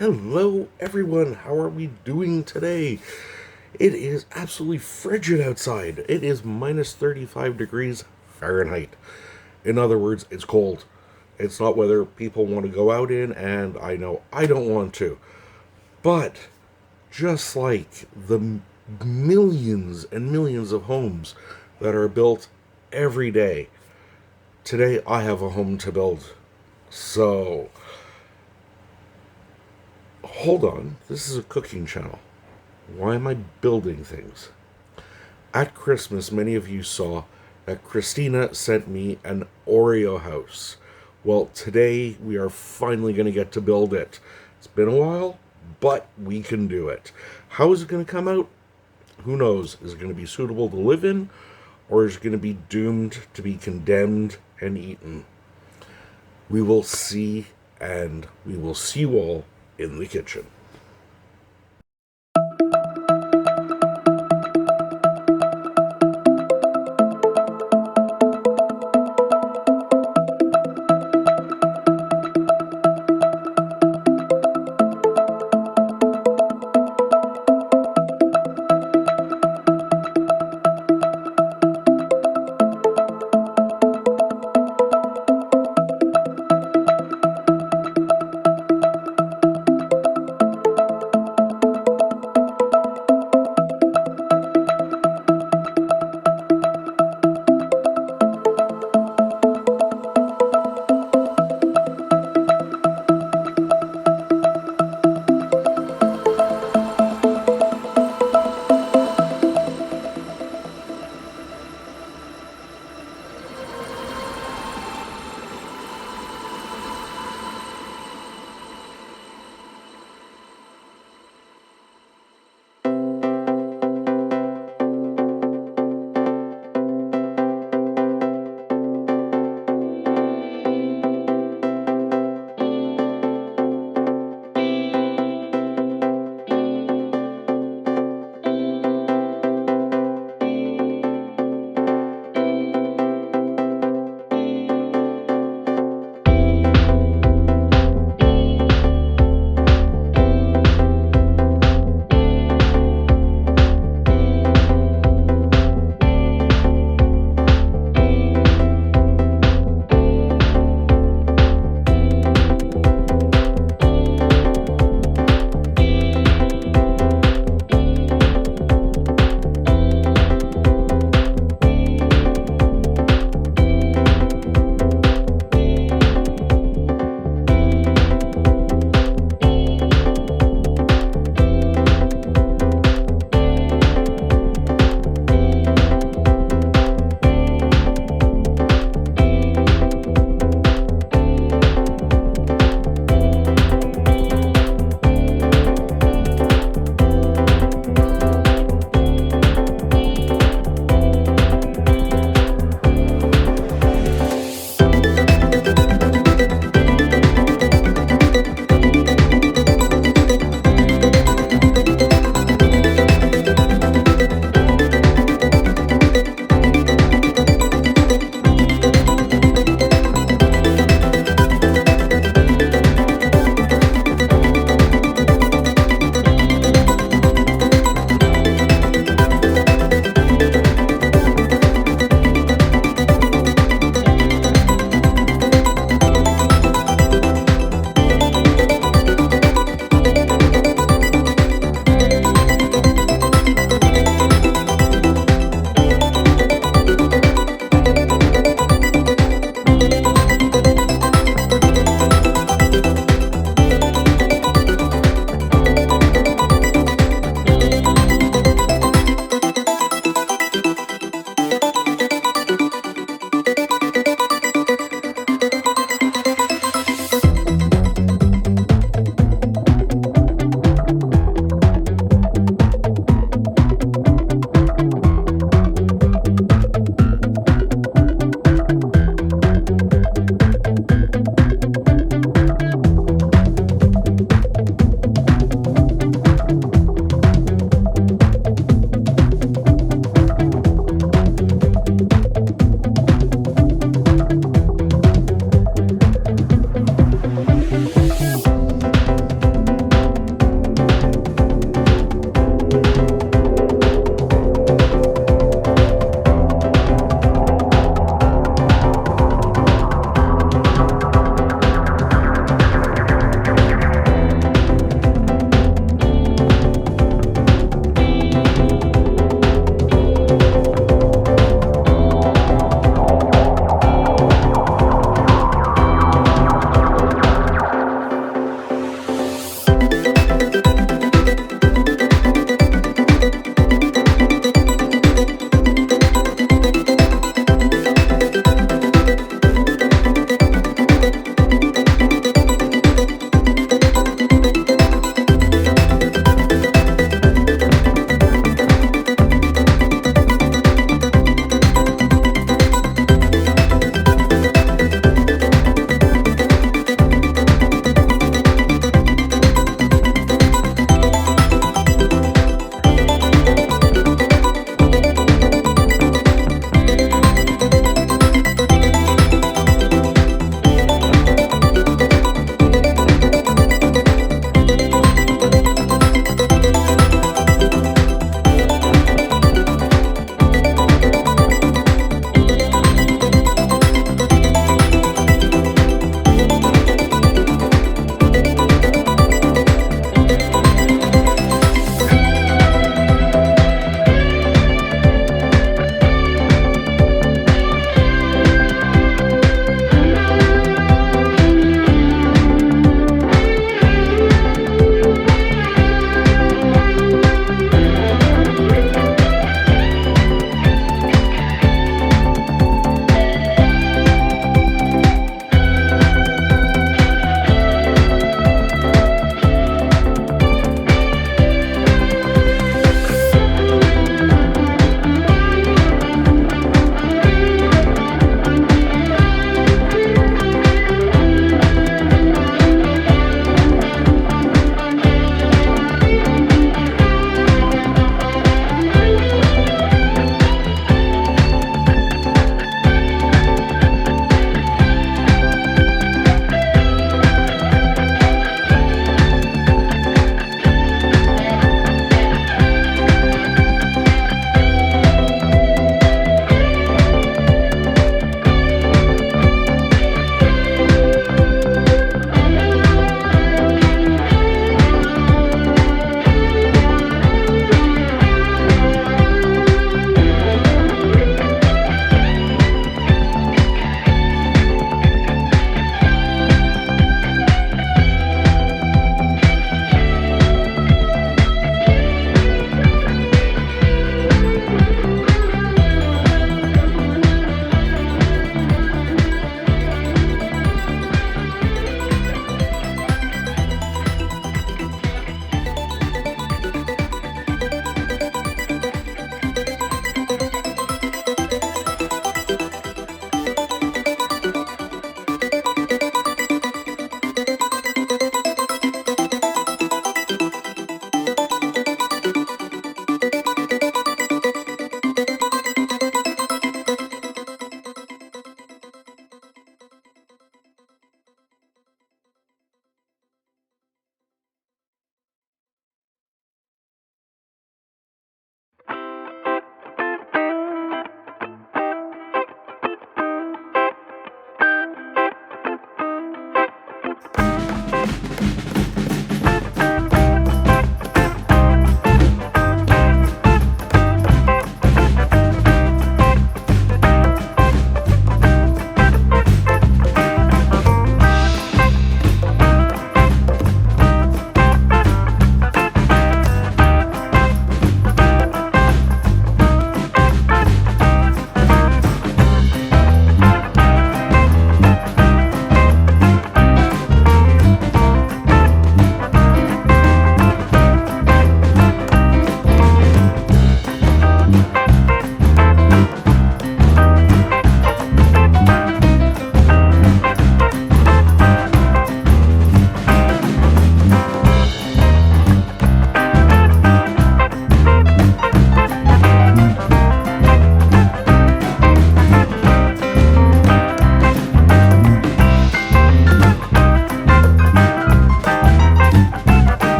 Hello, everyone. How are we doing today? It is absolutely frigid outside. It is minus 35 degrees Fahrenheit. In other words, it's cold. It's not weather people want to go out in, and I know I don't want to. But just like the millions and millions of homes that are built every day, today I have a home to build. So, hold on. This is a cooking channel. Why am I building things? At Christmas, many of you saw that Christina sent me an Oreo house. Well, today we are finally going to get to build it. It's been a while, but we can do it. How is it going to come out? Who knows? Is it going to be suitable to live in, or is it going to be doomed to be condemned and eaten? We will see, and we will see you all in the kitchen.